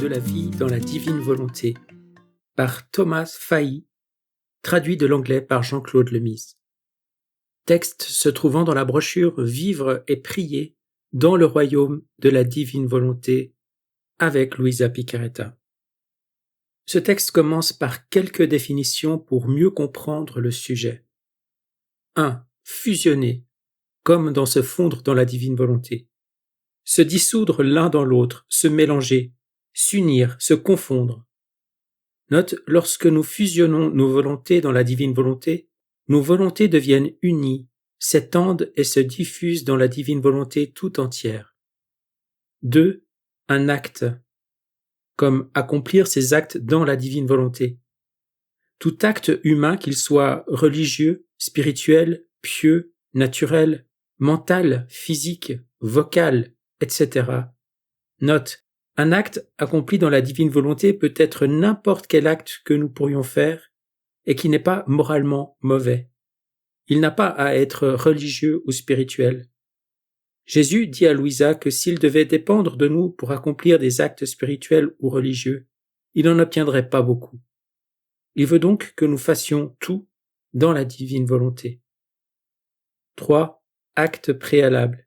de la vie dans la divine volonté par Thomas Fahy, traduit de l'anglais par Jean-Claude Lemise. Texte se trouvant dans la brochure Vivre et prier dans le royaume de la divine volonté avec Luisa Picaretta. Ce texte commence par quelques définitions pour mieux comprendre le sujet. 1. Fusionner, comme dans se fondre dans la divine volonté. Se dissoudre l'un dans l'autre, se mélanger, s'unir, se confondre. Note, lorsque nous fusionnons nos volontés dans la divine volonté, nos volontés deviennent unies, s'étendent et se diffusent dans la divine volonté tout entière. 2. Un acte, comme accomplir ces actes dans la divine volonté. Tout acte humain, qu'il soit religieux, spirituel, pieux, naturel, mental, physique, vocal, etc. Note, un acte accompli dans la divine volonté peut être n'importe quel acte que nous pourrions faire et qui n'est pas moralement mauvais. Il n'a pas à être religieux ou spirituel. Jésus dit à Luisa que s'il devait dépendre de nous pour accomplir des actes spirituels ou religieux, il n'en obtiendrait pas beaucoup. Il veut donc que nous fassions tout dans la divine volonté. 3. Acte préalable.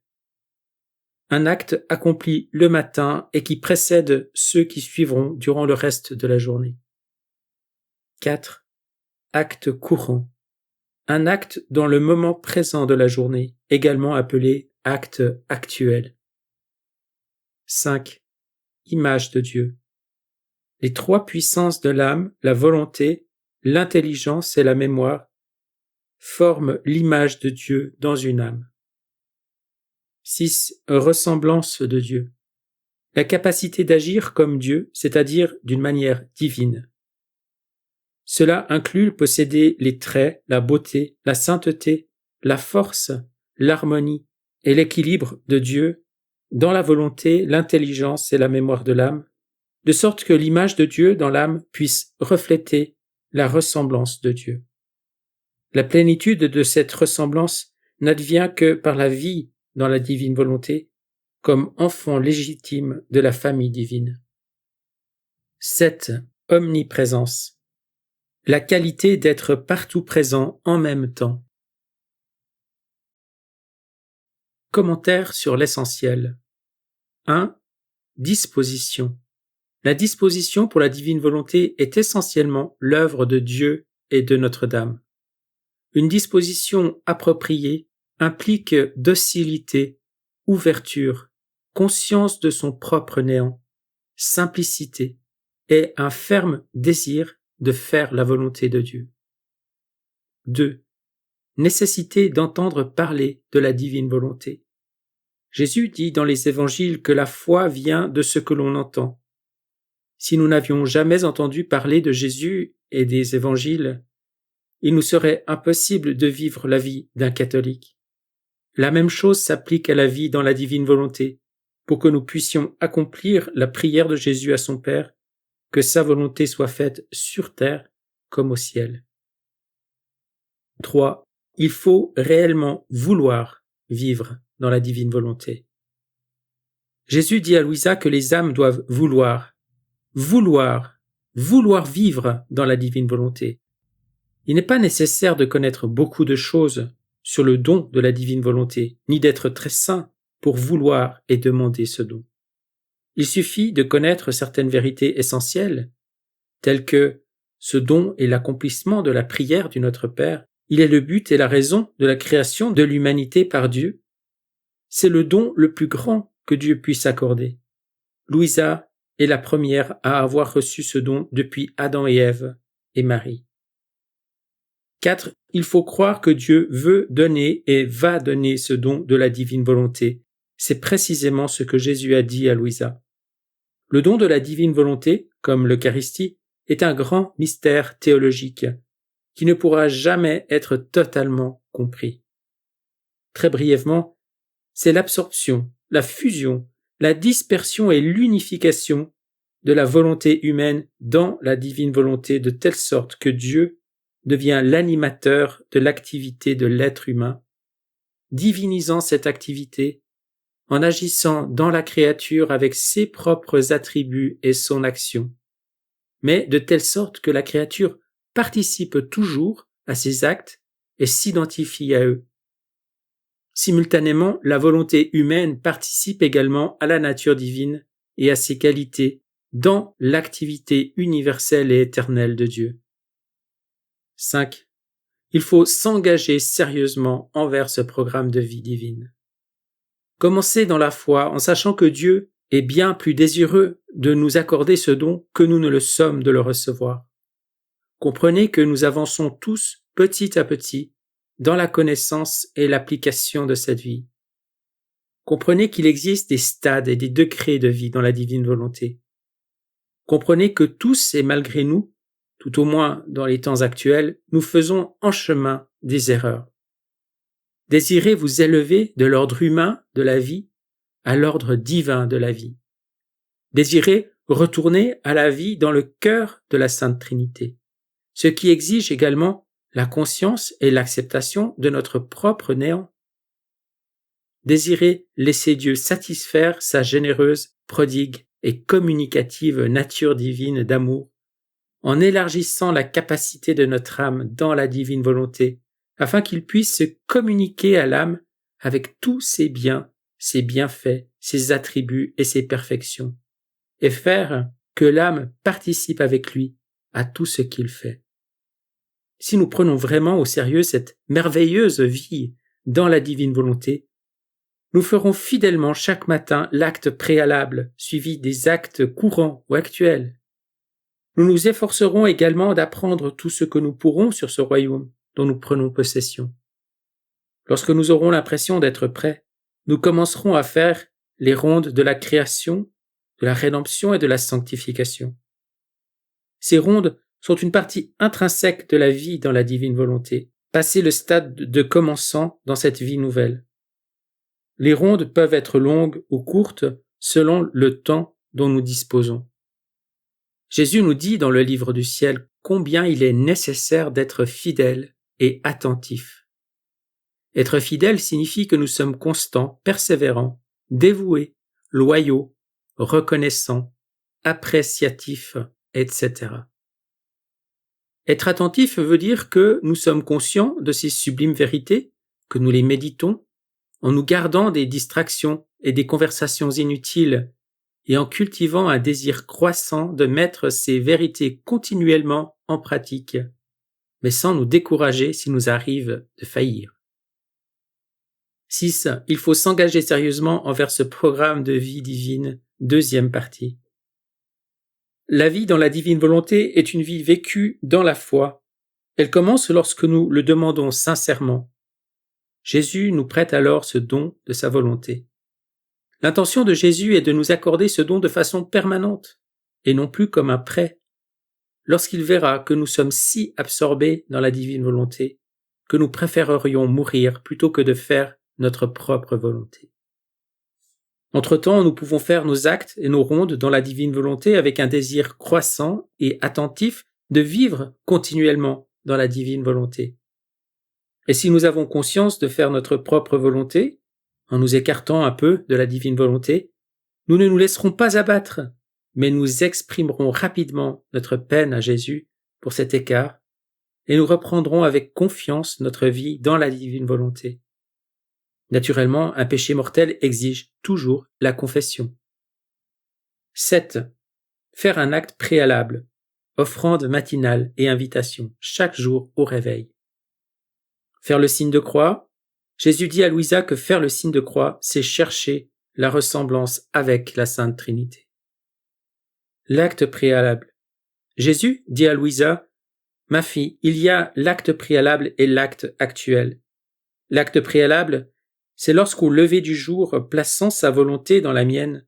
Un acte accompli le matin et qui précède ceux qui suivront durant le reste de la journée. 4. Acte courant. Un acte dans le moment présent de la journée, également appelé acte actuel. 5. Image de Dieu. Les trois puissances de l'âme, la volonté, l'intelligence et la mémoire, forment l'image de Dieu dans une âme. 6. Ressemblance de Dieu. La capacité d'agir comme Dieu, c'est-à-dire d'une manière divine. Cela inclut posséder les traits, la beauté, la sainteté, la force, l'harmonie et l'équilibre de Dieu dans la volonté, l'intelligence et la mémoire de l'âme, de sorte que l'image de Dieu dans l'âme puisse refléter la ressemblance de Dieu. La plénitude de cette ressemblance n'advient que par la vie dans la divine volonté, comme enfant légitime de la famille divine. 7. Omniprésence. La qualité d'être partout présent en même temps. Commentaire sur l'essentiel. 1. Disposition. La disposition pour la divine volonté est essentiellement l'œuvre de Dieu et de Notre-Dame. Une disposition appropriée implique docilité, ouverture, conscience de son propre néant, simplicité et un ferme désir de faire la volonté de Dieu. 2. Nécessité d'entendre parler de la divine volonté. Jésus dit dans les évangiles que la foi vient de ce que l'on entend. Si nous n'avions jamais entendu parler de Jésus et des évangiles, il nous serait impossible de vivre la vie d'un catholique. La même chose s'applique à la vie dans la divine volonté, pour que nous puissions accomplir la prière de Jésus à son Père, que sa volonté soit faite sur terre comme au ciel. 3. Il faut réellement vouloir vivre dans la divine volonté. Jésus dit à Luisa que les âmes doivent vouloir vivre dans la divine volonté. Il n'est pas nécessaire de connaître beaucoup de choses sur le don de la divine volonté, ni d'être très saint pour vouloir et demander ce don. Il suffit de connaître certaines vérités essentielles, telles que ce don est l'accomplissement de la prière du Notre Père, il est le but et la raison de la création de l'humanité par Dieu. C'est le don le plus grand que Dieu puisse accorder. Luisa est la première à avoir reçu ce don depuis Adam et Ève et Marie. 4. Il faut croire que Dieu veut donner et va donner ce don de la divine volonté. C'est précisément ce que Jésus a dit à Luisa. Le don de la divine volonté, comme l'Eucharistie, est un grand mystère théologique qui ne pourra jamais être totalement compris. Très brièvement, c'est l'absorption, la fusion, la dispersion et l'unification de la volonté humaine dans la divine volonté de telle sorte que Dieu devient l'animateur de l'activité de l'être humain, divinisant cette activité en agissant dans la créature avec ses propres attributs et son action, mais de telle sorte que la créature participe toujours à ses actes et s'identifie à eux. Simultanément, la volonté humaine participe également à la nature divine et à ses qualités dans l'activité universelle et éternelle de Dieu. 5. Il faut s'engager sérieusement envers ce programme de vie divine. Commencez dans la foi en sachant que Dieu est bien plus désireux de nous accorder ce don que nous ne le sommes de le recevoir. Comprenez que nous avançons tous petit à petit dans la connaissance et l'application de cette vie. Comprenez qu'il existe des stades et des degrés de vie dans la divine volonté. Comprenez que tous et malgré nous, tout au moins dans les temps actuels, nous faisons en chemin des erreurs. Désirez vous élever de l'ordre humain de la vie à l'ordre divin de la vie. Désirez retourner à la vie dans le cœur de la Sainte Trinité, ce qui exige également la conscience et l'acceptation de notre propre néant. Désirez laisser Dieu satisfaire sa généreuse, prodigue et communicative nature divine d'amour, en élargissant la capacité de notre âme dans la divine volonté, afin qu'il puisse se communiquer à l'âme avec tous ses biens, ses bienfaits, ses attributs et ses perfections, et faire que l'âme participe avec lui à tout ce qu'il fait. Si nous prenons vraiment au sérieux cette merveilleuse vie dans la divine volonté, nous ferons fidèlement chaque matin l'acte préalable, suivi des actes courants ou actuels. Nous nous efforcerons également d'apprendre tout ce que nous pourrons sur ce royaume dont nous prenons possession. Lorsque nous aurons l'impression d'être prêts, nous commencerons à faire les rondes de la création, de la rédemption et de la sanctification. Ces rondes sont une partie intrinsèque de la vie dans la divine volonté, passer le stade de commençant dans cette vie nouvelle. Les rondes peuvent être longues ou courtes selon le temps dont nous disposons. Jésus nous dit dans le livre du ciel combien il est nécessaire d'être fidèle et attentif. Être fidèle signifie que nous sommes constants, persévérants, dévoués, loyaux, reconnaissants, appréciatifs, etc. Être attentif veut dire que nous sommes conscients de ces sublimes vérités, que nous les méditons, en nous gardant des distractions et des conversations inutiles, et en cultivant un désir croissant de mettre ces vérités continuellement en pratique, mais sans nous décourager s'il nous arrive de faillir. 6. Il faut s'engager sérieusement envers ce programme de vie divine, deuxième partie. La vie dans la divine volonté est une vie vécue dans la foi. Elle commence lorsque nous le demandons sincèrement. Jésus nous prête alors ce don de sa volonté. L'intention de Jésus est de nous accorder ce don de façon permanente, et non plus comme un prêt. Lorsqu'il verra que nous sommes si absorbés dans la divine volonté, que nous préférerions mourir plutôt que de faire notre propre volonté. Entre-temps, nous pouvons faire nos actes et nos rondes dans la divine volonté avec un désir croissant et attentif de vivre continuellement dans la divine volonté. Et si nous avons conscience de faire notre propre volonté, en nous écartant un peu de la divine volonté, nous ne nous laisserons pas abattre, mais nous exprimerons rapidement notre peine à Jésus pour cet écart, et nous reprendrons avec confiance notre vie dans la divine volonté. Naturellement, un péché mortel exige toujours la confession. 7. Faire un acte préalable, offrande matinale et invitation, chaque jour au réveil. Faire le signe de croix. Jésus dit à Louisa que faire le signe de croix, c'est chercher la ressemblance avec la Sainte Trinité. L'acte préalable. Jésus dit à Louisa, « Ma fille, il y a l'acte préalable et l'acte actuel. L'acte préalable, c'est lorsqu'au lever du jour, plaçant sa volonté dans la mienne,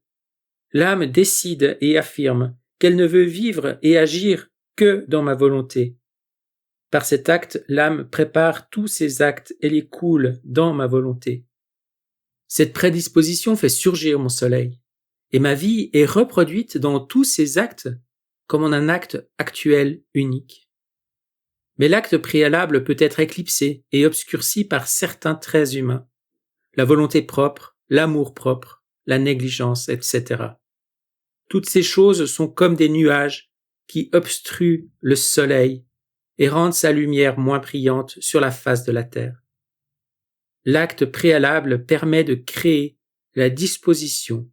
l'âme décide et affirme qu'elle ne veut vivre et agir que dans ma volonté. Par cet acte, l'âme prépare tous ses actes et les coule dans ma volonté. Cette prédisposition fait surgir mon soleil, et ma vie est reproduite dans tous ses actes comme en un acte actuel unique. Mais l'acte préalable peut être éclipsé et obscurci par certains traits humains. La volonté propre, l'amour-propre, la négligence, etc. Toutes ces choses sont comme des nuages qui obstruent le soleil et rendent sa lumière moins brillante sur la face de la terre. L'acte préalable permet de créer la disposition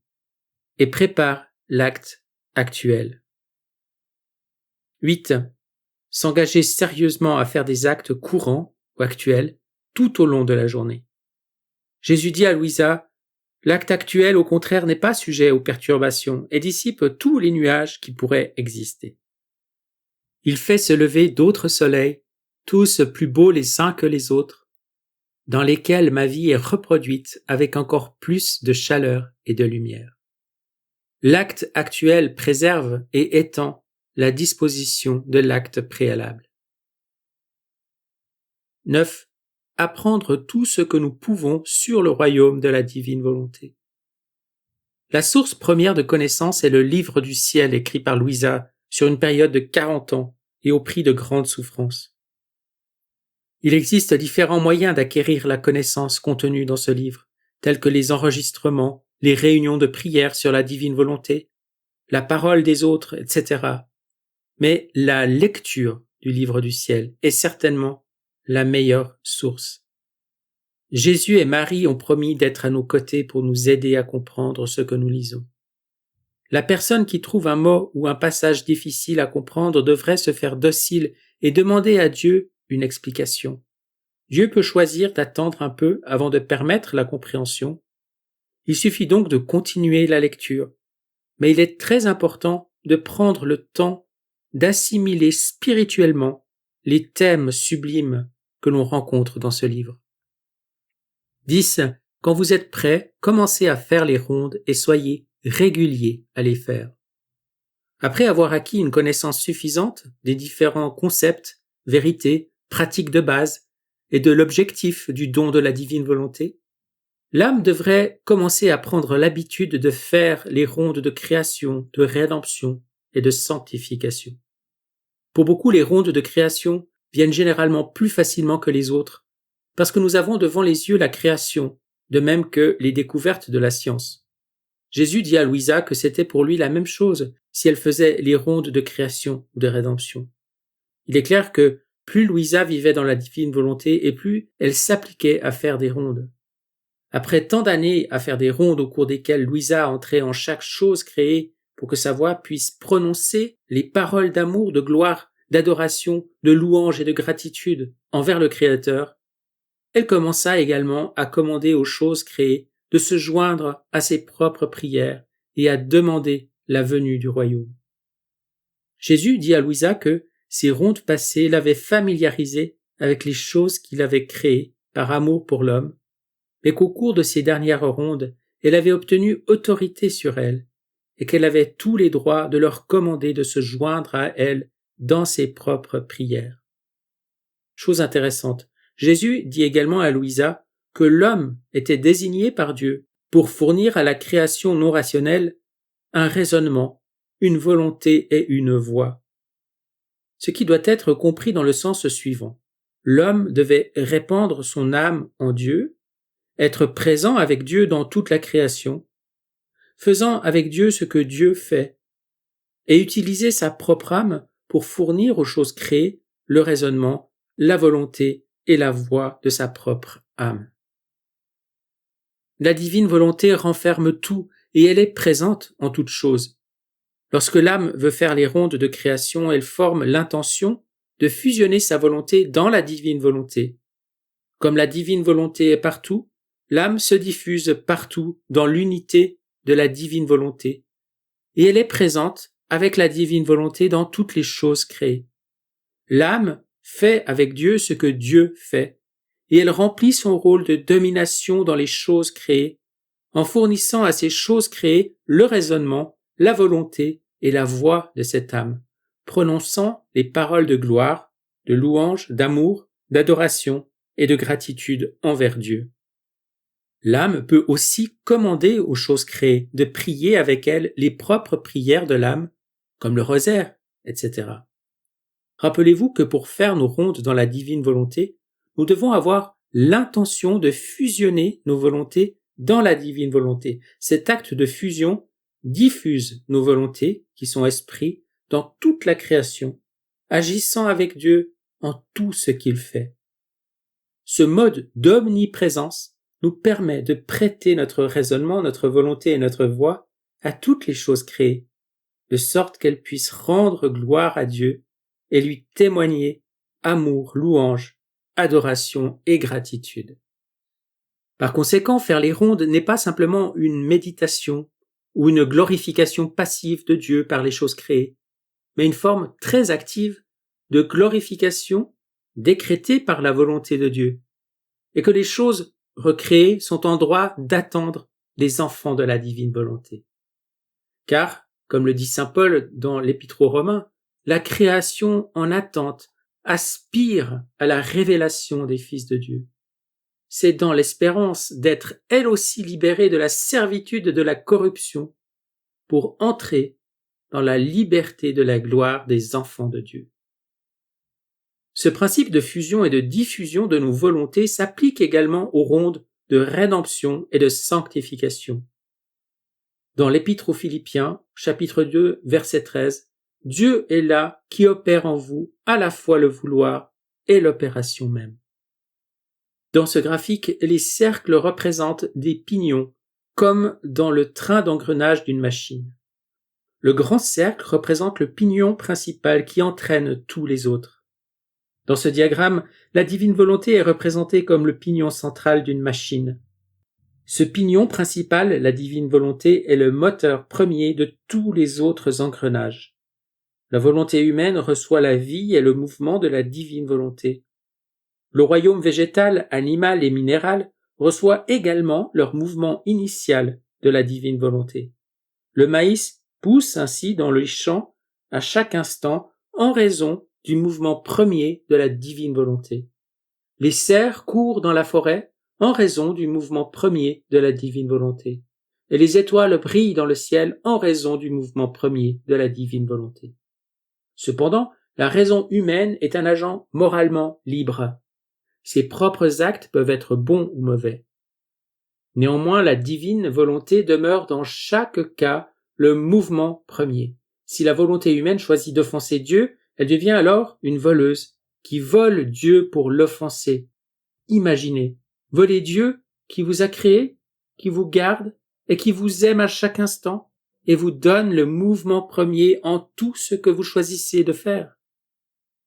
et prépare l'acte actuel. 8. S'engager sérieusement à faire des actes courants ou actuels tout au long de la journée. Jésus dit à Louisa, l'acte actuel, au contraire, n'est pas sujet aux perturbations et dissipe tous les nuages qui pourraient exister. Il fait se lever d'autres soleils, tous plus beaux les uns que les autres, dans lesquels ma vie est reproduite avec encore plus de chaleur et de lumière. L'acte actuel préserve et étend la disposition de l'acte préalable. 9. Apprendre tout ce que nous pouvons sur le royaume de la divine volonté. La source première de connaissance est le livre du ciel écrit par Louisa sur une période de 40 ans et au prix de grandes souffrances. Il existe différents moyens d'acquérir la connaissance contenue dans ce livre, tels que les enregistrements, les réunions de prière sur la divine volonté, la parole des autres, etc. Mais la lecture du livre du ciel est certainement la meilleure source. Jésus et Marie ont promis d'être à nos côtés pour nous aider à comprendre ce que nous lisons. La personne qui trouve un mot ou un passage difficile à comprendre devrait se faire docile et demander à Dieu une explication. Dieu peut choisir d'attendre un peu avant de permettre la compréhension. Il suffit donc de continuer la lecture. Mais il est très important de prendre le temps d'assimiler spirituellement les thèmes sublimes que l'on rencontre dans ce livre. 10. Quand vous êtes prêts, commencez à faire les rondes et soyez réguliers à les faire. Après avoir acquis une connaissance suffisante des différents concepts, vérités, pratiques de base et de l'objectif du don de la divine volonté, l'âme devrait commencer à prendre l'habitude de faire les rondes de création, de rédemption et de sanctification. Pour beaucoup, les rondes de création viennent généralement plus facilement que les autres, parce que nous avons devant les yeux la création, de même que les découvertes de la science. Jésus dit à Louisa que c'était pour lui la même chose si elle faisait les rondes de création ou de rédemption. Il est clair que plus Louisa vivait dans la divine volonté et plus elle s'appliquait à faire des rondes. Après tant d'années à faire des rondes au cours desquelles Louisa entrait en chaque chose créée pour que sa voix puisse prononcer les paroles d'amour, de gloire, d'adoration, de louange et de gratitude envers le Créateur, elle commença également à commander aux choses créées de se joindre à ses propres prières et à demander la venue du royaume. Jésus dit à Louisa que ces rondes passées l'avaient familiarisée avec les choses qu'il avait créées par amour pour l'homme, mais qu'au cours de ces dernières rondes, elle avait obtenu autorité sur elles et qu'elle avait tous les droits de leur commander de se joindre à elle dans ses propres prières. Chose intéressante, Jésus dit également à Louisa que l'homme était désigné par Dieu pour fournir à la création non rationnelle un raisonnement, une volonté et une voix. Ce qui doit être compris dans le sens suivant. L'homme devait répandre son âme en Dieu, être présent avec Dieu dans toute la création, faisant avec Dieu ce que Dieu fait, et utiliser sa propre âme pour fournir aux choses créées le raisonnement, la volonté et la voix de sa propre âme. La divine volonté renferme tout et elle est présente en toutes choses. Lorsque l'âme veut faire les rondes de création, elle forme l'intention de fusionner sa volonté dans la divine volonté. Comme la divine volonté est partout, l'âme se diffuse partout dans l'unité de la divine volonté, et elle est présente avec la divine volonté dans toutes les choses créées. L'âme fait avec Dieu ce que Dieu fait, et elle remplit son rôle de domination dans les choses créées, en fournissant à ces choses créées le raisonnement, la volonté et la voix de cette âme, prononçant les paroles de gloire, de louange, d'amour, d'adoration et de gratitude envers Dieu. L'âme peut aussi commander aux choses créées de prier avec elles les propres prières de l'âme, comme le rosaire, etc. Rappelez-vous que pour faire nos rondes dans la divine volonté, nous devons avoir l'intention de fusionner nos volontés dans la divine volonté. Cet acte de fusion diffuse nos volontés, qui sont esprits, dans toute la création, agissant avec Dieu en tout ce qu'il fait. Ce mode d'omniprésence nous permet de prêter notre raisonnement, notre volonté et notre voix à toutes les choses créées, de sorte qu'elles puissent rendre gloire à Dieu et lui témoigner amour, louange, adoration et gratitude. Par conséquent, faire les rondes n'est pas simplement une méditation ou une glorification passive de Dieu par les choses créées, mais une forme très active de glorification décrétée par la volonté de Dieu, et que les choses recréées sont en droit d'attendre les enfants de la divine volonté. Car, comme le dit saint Paul dans l'Épître aux Romains, la création en attente aspire à la révélation des fils de Dieu. C'est dans l'espérance d'être elle aussi libérée de la servitude de la corruption pour entrer dans la liberté de la gloire des enfants de Dieu. Ce principe de fusion et de diffusion de nos volontés s'applique également aux rondes de rédemption et de sanctification. Dans l'Épître aux Philippiens, chapitre 2, verset 13, Dieu est là qui opère en vous à la fois le vouloir et l'opération même. Dans ce graphique, les cercles représentent des pignons, comme dans le train d'engrenage d'une machine. Le grand cercle représente le pignon principal qui entraîne tous les autres. Dans ce diagramme, la divine volonté est représentée comme le pignon central d'une machine. Ce pignon principal, la divine volonté, est le moteur premier de tous les autres engrenages. La volonté humaine reçoit la vie et le mouvement de la divine volonté. Le royaume végétal, animal et minéral reçoit également leur mouvement initial de la divine volonté. Le maïs pousse ainsi dans les champs à chaque instant en raison du mouvement premier de la divine volonté. Les cerfs courent dans la forêt en raison du mouvement premier de la divine volonté. Et les étoiles brillent dans le ciel en raison du mouvement premier de la divine volonté. Cependant, la raison humaine est un agent moralement libre. Ses propres actes peuvent être bons ou mauvais. Néanmoins, la divine volonté demeure dans chaque cas le mouvement premier. Si la volonté humaine choisit d'offenser Dieu, elle devient alors une voleuse qui vole Dieu pour l'offenser. Imaginez, voler Dieu qui vous a créé, qui vous garde et qui vous aime à chaque instant et vous donne le mouvement premier en tout ce que vous choisissez de faire.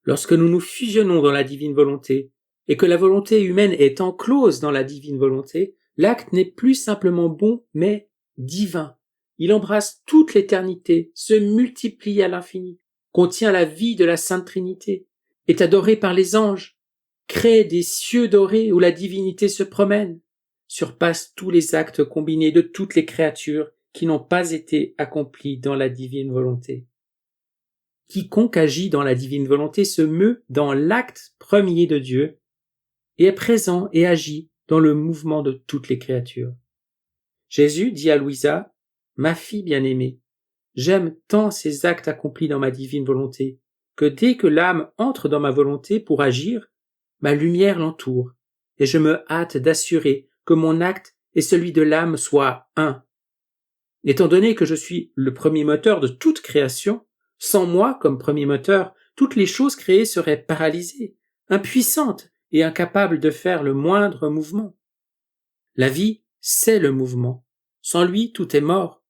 Lorsque nous nous fusionnons dans la divine volonté et que la volonté humaine est enclose dans la divine volonté, l'acte n'est plus simplement bon, mais divin. Il embrasse toute l'éternité, se multiplie à l'infini, contient la vie de la Sainte Trinité, est adoré par les anges, crée des cieux dorés où la divinité se promène, surpasse tous les actes combinés de toutes les créatures qui n'ont pas été accomplis dans la divine volonté. Quiconque agit dans la divine volonté se meut dans l'acte premier de Dieu et est présent et agit dans le mouvement de toutes les créatures. Jésus dit à Louisa, « Ma fille bien-aimée, j'aime tant ces actes accomplis dans ma divine volonté que dès que l'âme entre dans ma volonté pour agir, ma lumière l'entoure et je me hâte d'assurer que mon acte et celui de l'âme soient un. Étant donné que je suis le premier moteur de toute création, sans moi comme premier moteur, toutes les choses créées seraient paralysées, impuissantes et incapables de faire le moindre mouvement. La vie, c'est le mouvement. Sans lui, tout est mort.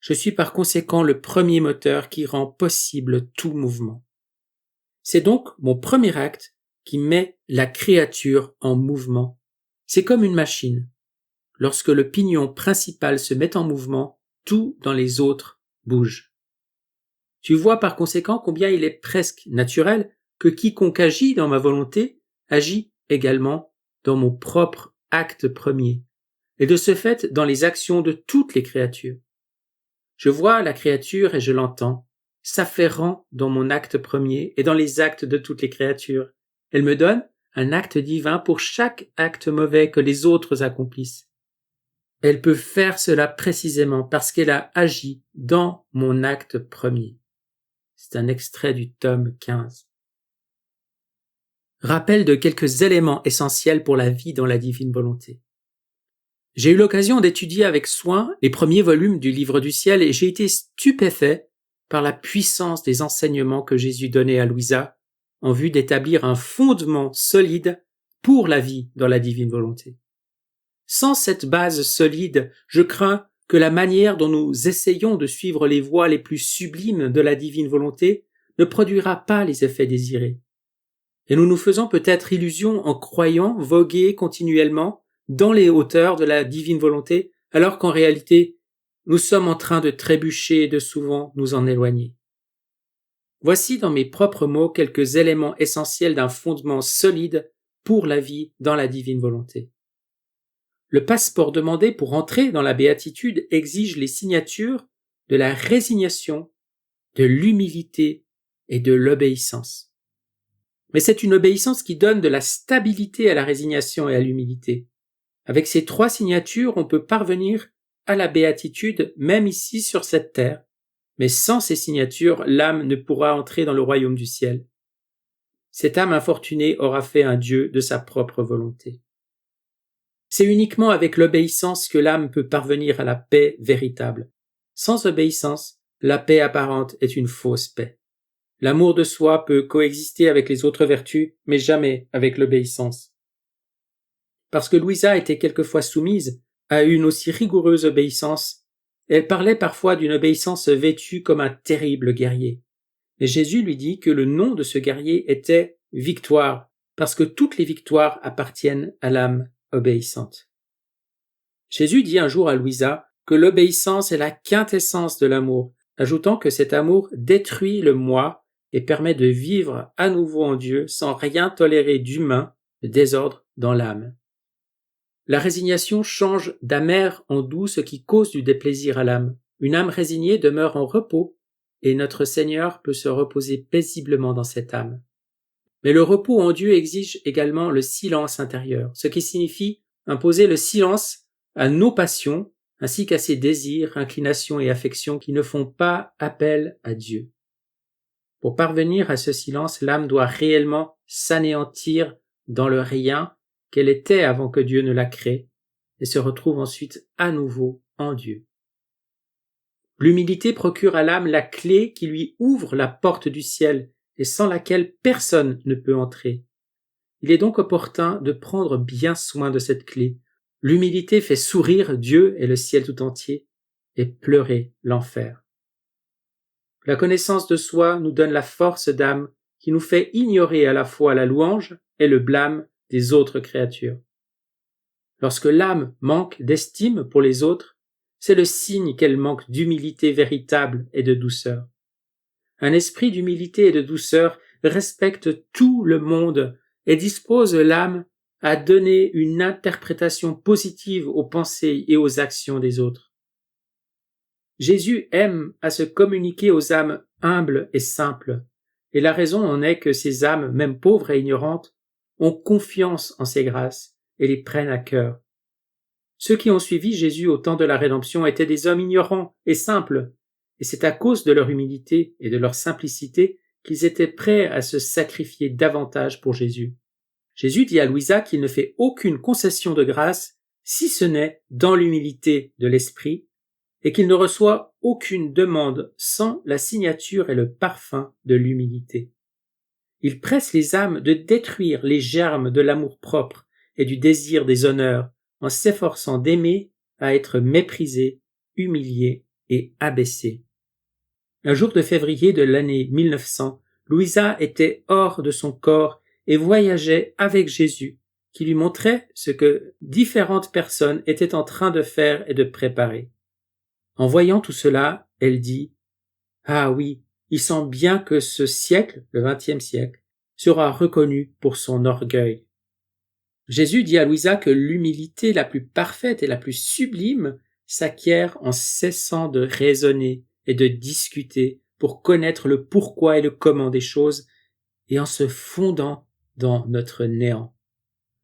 Je suis par conséquent le premier moteur qui rend possible tout mouvement. C'est donc mon premier acte qui met la créature en mouvement. C'est comme une machine. Lorsque le pignon principal se met en mouvement, tout dans les autres bouge. Tu vois par conséquent combien il est presque naturel que quiconque agit dans ma volonté agit également dans mon propre acte premier, et de ce fait dans les actions de toutes les créatures. Je vois la créature et je l'entends, s'affairant dans mon acte premier et dans les actes de toutes les créatures. Elle me donne un acte divin pour chaque acte mauvais que les autres accomplissent. Elle peut faire cela précisément parce qu'elle a agi dans mon acte premier. C'est un extrait du tome 15. Rappel de quelques éléments essentiels pour la vie dans la divine volonté. J'ai eu l'occasion d'étudier avec soin les premiers volumes du Livre du ciel et j'ai été stupéfait par la puissance des enseignements que Jésus donnait à Louisa en vue d'établir un fondement solide pour la vie dans la divine volonté. Sans cette base solide, je crains que la manière dont nous essayons de suivre les voies les plus sublimes de la divine volonté ne produira pas les effets désirés. Et nous nous faisons peut-être illusion en croyant voguer continuellement dans les hauteurs de la divine volonté, alors qu'en réalité, nous sommes en train de trébucher et de souvent nous en éloigner. Voici dans mes propres mots quelques éléments essentiels d'un fondement solide pour la vie dans la divine volonté. Le passeport demandé pour entrer dans la béatitude exige les signatures de la résignation, de l'humilité et de l'obéissance. Mais c'est une obéissance qui donne de la stabilité à la résignation et à l'humilité. Avec ces 3 signatures, on peut parvenir à la béatitude même ici sur cette terre, mais sans ces signatures, l'âme ne pourra entrer dans le royaume du ciel. Cette âme infortunée aura fait un Dieu de sa propre volonté. C'est uniquement avec l'obéissance que l'âme peut parvenir à la paix véritable. Sans obéissance, la paix apparente est une fausse paix. L'amour de soi peut coexister avec les autres vertus, mais jamais avec l'obéissance. Parce que Louisa était quelquefois soumise à une aussi rigoureuse obéissance, elle parlait parfois d'une obéissance vêtue comme un terrible guerrier. Mais Jésus lui dit que le nom de ce guerrier était victoire, parce que toutes les victoires appartiennent à l'âme obéissante. Jésus dit un jour à Louisa que l'obéissance est la quintessence de l'amour, ajoutant que cet amour détruit le moi et permet de vivre à nouveau en Dieu sans rien tolérer d'humain, de désordre dans l'âme. La résignation change d'amer en doux ce qui cause du déplaisir à l'âme. Une âme résignée demeure en repos et notre Seigneur peut se reposer paisiblement dans cette âme. Mais le repos en Dieu exige également le silence intérieur, ce qui signifie imposer le silence à nos passions ainsi qu'à ses désirs, inclinations et affections qui ne font pas appel à Dieu. Pour parvenir à ce silence, l'âme doit réellement s'anéantir dans le rien qu'elle était avant que Dieu ne la crée et se retrouve ensuite à nouveau en Dieu. L'humilité procure à l'âme la clé qui lui ouvre la porte du ciel et sans laquelle personne ne peut entrer. Il est donc opportun de prendre bien soin de cette clé. L'humilité fait sourire Dieu et le ciel tout entier et pleurer l'enfer. La connaissance de soi nous donne la force d'âme qui nous fait ignorer à la fois la louange et le blâme des autres créatures. Lorsque l'âme manque d'estime pour les autres, c'est le signe qu'elle manque d'humilité véritable et de douceur. Un esprit d'humilité et de douceur respecte tout le monde et dispose l'âme à donner une interprétation positive aux pensées et aux actions des autres. Jésus aime à se communiquer aux âmes humbles et simples, et la raison en est que ces âmes, même pauvres et ignorantes, ont confiance en ses grâces et les prennent à cœur. Ceux qui ont suivi Jésus au temps de la rédemption étaient des hommes ignorants et simples, et c'est à cause de leur humilité et de leur simplicité qu'ils étaient prêts à se sacrifier davantage pour Jésus. Jésus dit à Louisa qu'il ne fait aucune concession de grâce si ce n'est dans l'humilité de l'esprit, et qu'il ne reçoit aucune demande sans la signature et le parfum de l'humilité. Il presse les âmes de détruire les germes de l'amour-propre et du désir des honneurs en s'efforçant d'aimer à être méprisé, humilié et abaissé. Un jour de février de l'année 1900, Louisa était hors de son corps et voyageait avec Jésus, qui lui montrait ce que différentes personnes étaient en train de faire et de préparer. En voyant tout cela, elle dit « Ah oui, il semble bien que ce siècle, le XXe siècle, sera reconnu pour son orgueil. » Jésus dit à Louisa que l'humilité la plus parfaite et la plus sublime s'acquiert en cessant de raisonner et de discuter pour connaître le pourquoi et le comment des choses et en se fondant dans notre néant.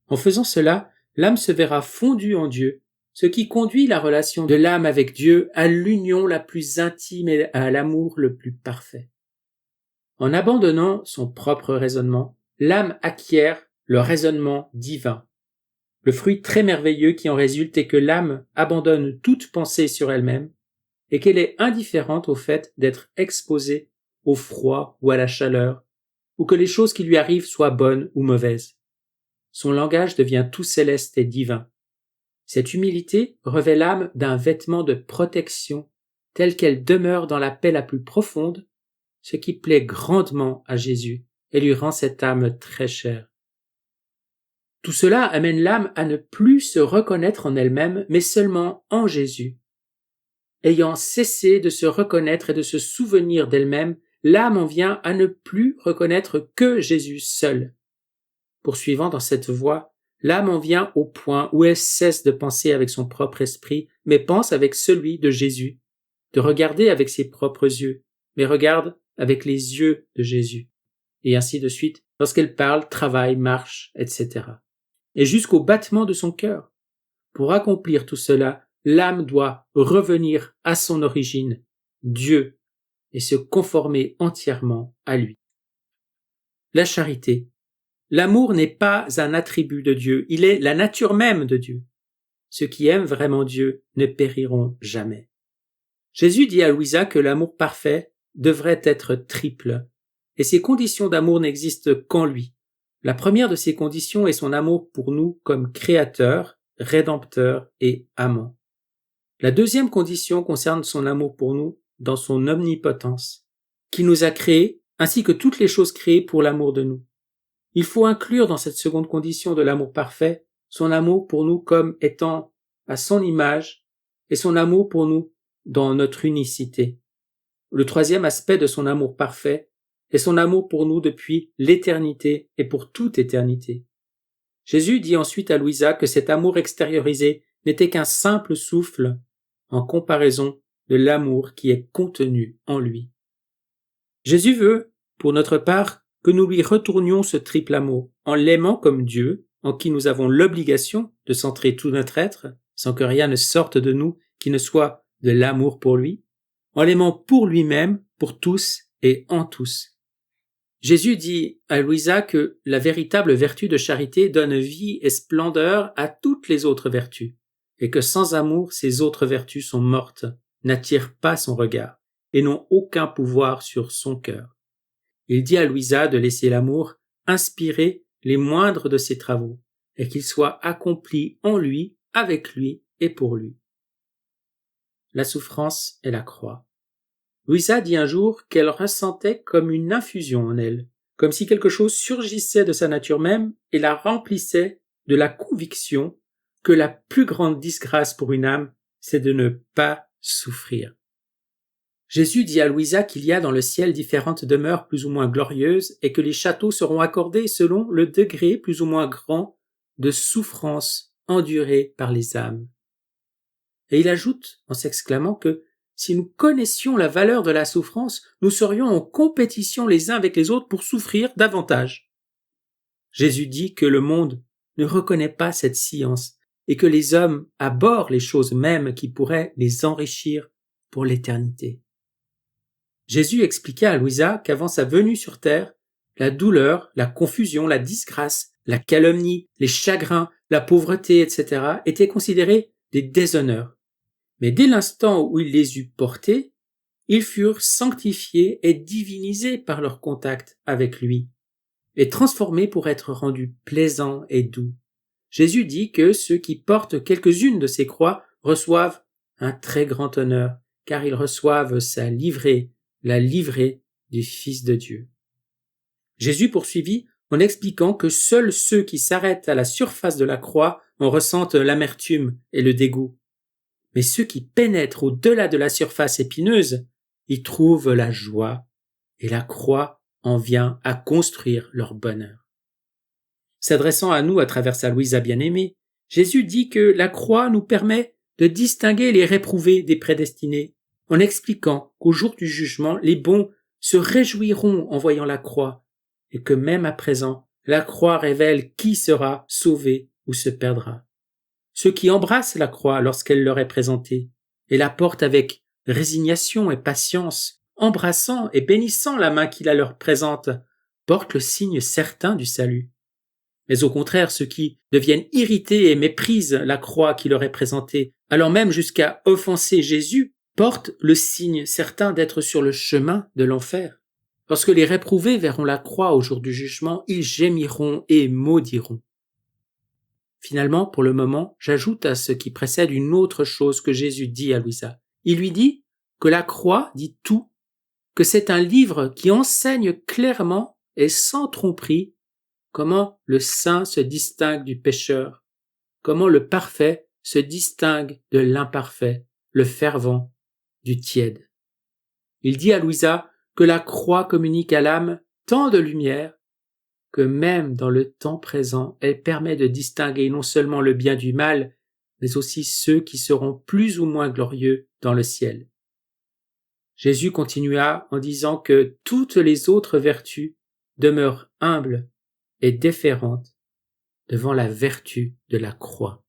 En faisant cela, l'âme se verra fondue en Dieu, ce qui conduit la relation de l'âme avec Dieu à l'union la plus intime et à l'amour le plus parfait. En abandonnant son propre raisonnement, l'âme acquiert le raisonnement divin. Le fruit très merveilleux qui en résulte est que l'âme abandonne toute pensée sur elle-même et qu'elle est indifférente au fait d'être exposée au froid ou à la chaleur, ou que les choses qui lui arrivent soient bonnes ou mauvaises. Son langage devient tout céleste et divin. Cette humilité revêt l'âme d'un vêtement de protection telle qu'elle demeure dans la paix la plus profonde, ce qui plaît grandement à Jésus et lui rend cette âme très chère. Tout cela amène l'âme à ne plus se reconnaître en elle-même, mais seulement en Jésus. Ayant cessé de se reconnaître et de se souvenir d'elle-même, l'âme en vient à ne plus reconnaître que Jésus seul. Poursuivant dans cette voie, l'âme en vient au point où elle cesse de penser avec son propre esprit, mais pense avec celui de Jésus, de regarder avec ses propres yeux, mais regarde avec les yeux de Jésus, et ainsi de suite, lorsqu'elle parle, travaille, marche, etc. Et jusqu'au battement de son cœur. Pour accomplir tout cela, l'âme doit revenir à son origine, Dieu, et se conformer entièrement à lui. La charité. L'amour n'est pas un attribut de Dieu, il est la nature même de Dieu. Ceux qui aiment vraiment Dieu ne périront jamais. Jésus dit à Louisa que l'amour parfait devrait être triple, et ces conditions d'amour n'existent qu'en lui. La première de ces conditions est son amour pour nous comme créateur, rédempteur et amant. La deuxième condition concerne son amour pour nous dans son omnipotence, qui nous a créés, ainsi que toutes les choses créées pour l'amour de nous. Il faut inclure dans cette seconde condition de l'amour parfait son amour pour nous comme étant à son image et son amour pour nous dans notre unicité. Le troisième aspect de son amour parfait est son amour pour nous depuis l'éternité et pour toute éternité. Jésus dit ensuite à Louisa que cet amour extériorisé n'était qu'un simple souffle en comparaison de l'amour qui est contenu en lui. Jésus veut, pour notre part, que nous lui retournions ce triple amour, en l'aimant comme Dieu, en qui nous avons l'obligation de centrer tout notre être, sans que rien ne sorte de nous qui ne soit de l'amour pour lui, en l'aimant pour lui-même, pour tous et en tous. Jésus dit à Louisa que la véritable vertu de charité donne vie et splendeur à toutes les autres vertus, et que sans amour, ces autres vertus sont mortes, n'attirent pas son regard, et n'ont aucun pouvoir sur son cœur. Il dit à Louisa de laisser l'amour inspirer les moindres de ses travaux, et qu'il soit accompli en lui, avec lui et pour lui. La souffrance et la croix. Louisa dit un jour qu'elle ressentait comme une infusion en elle, comme si quelque chose surgissait de sa nature même et la remplissait de la conviction que la plus grande disgrâce pour une âme, c'est de ne pas souffrir. Jésus dit à Louisa qu'il y a dans le ciel différentes demeures plus ou moins glorieuses et que les châteaux seront accordés selon le degré plus ou moins grand de souffrance endurée par les âmes. Et il ajoute, en s'exclamant, que si nous connaissions la valeur de la souffrance, nous serions en compétition les uns avec les autres pour souffrir davantage. Jésus dit que le monde ne reconnaît pas cette science et que les hommes abhorrent les choses mêmes qui pourraient les enrichir pour l'éternité. Jésus expliqua à Louisa qu'avant sa venue sur terre, la douleur, la confusion, la disgrâce, la calomnie, les chagrins, la pauvreté, etc. étaient considérés des déshonneurs. Mais dès l'instant où il les eut portés, ils furent sanctifiés et divinisés par leur contact avec lui, et transformés pour être rendus plaisants et doux. Jésus dit que ceux qui portent quelques-unes de ces croix reçoivent un très grand honneur, car ils reçoivent sa livrée, la livrée du Fils de Dieu. Jésus poursuivit en expliquant que seuls ceux qui s'arrêtent à la surface de la croix en ressentent l'amertume et le dégoût. Mais ceux qui pénètrent au-delà de la surface épineuse y trouvent la joie, et la croix en vient à construire leur bonheur. S'adressant à nous à travers sa Louisa bien-aimée, Jésus dit que la croix nous permet de distinguer les réprouvés des prédestinés, en expliquant qu'au jour du jugement, les bons se réjouiront en voyant la croix, et que même à présent, la croix révèle qui sera sauvé ou se perdra. Ceux qui embrassent la croix lorsqu'elle leur est présentée, et la portent avec résignation et patience, embrassant et bénissant la main qui la leur présente, portent le signe certain du salut. mais au contraire ceux qui deviennent irrités et méprisent la croix qui leur est présentée, allant même jusqu'à offenser Jésus, portent le signe certain d'être sur le chemin de l'enfer. Lorsque les réprouvés verront la croix au jour du jugement, ils gémiront et maudiront. Finalement, pour le moment, j'ajoute à ce qui précède une autre chose que Jésus dit à Louisa. Il lui dit que la croix dit tout, que c'est un livre qui enseigne clairement et sans tromperie comment le saint se distingue du pécheur, comment le parfait se distingue de l'imparfait, le fervent du tiède. Il dit à Louisa que la croix communique à l'âme tant de lumière que même dans le temps présent, elle permet de distinguer non seulement le bien du mal, mais aussi ceux qui seront plus ou moins glorieux dans le ciel. Jésus continua en disant que toutes les autres vertus demeurent humbles et déférentes devant la vertu de la croix.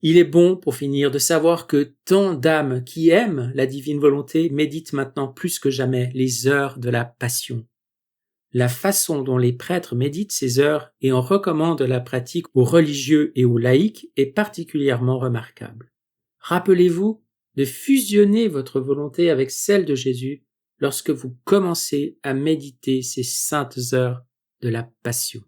Il est bon, pour finir, de savoir que tant d'âmes qui aiment la divine volonté méditent maintenant plus que jamais les heures de la passion. La façon dont les prêtres méditent ces heures et en recommandent la pratique aux religieux et aux laïcs est particulièrement remarquable. Rappelez-vous de fusionner votre volonté avec celle de Jésus lorsque vous commencez à méditer ces saintes heures de la passion.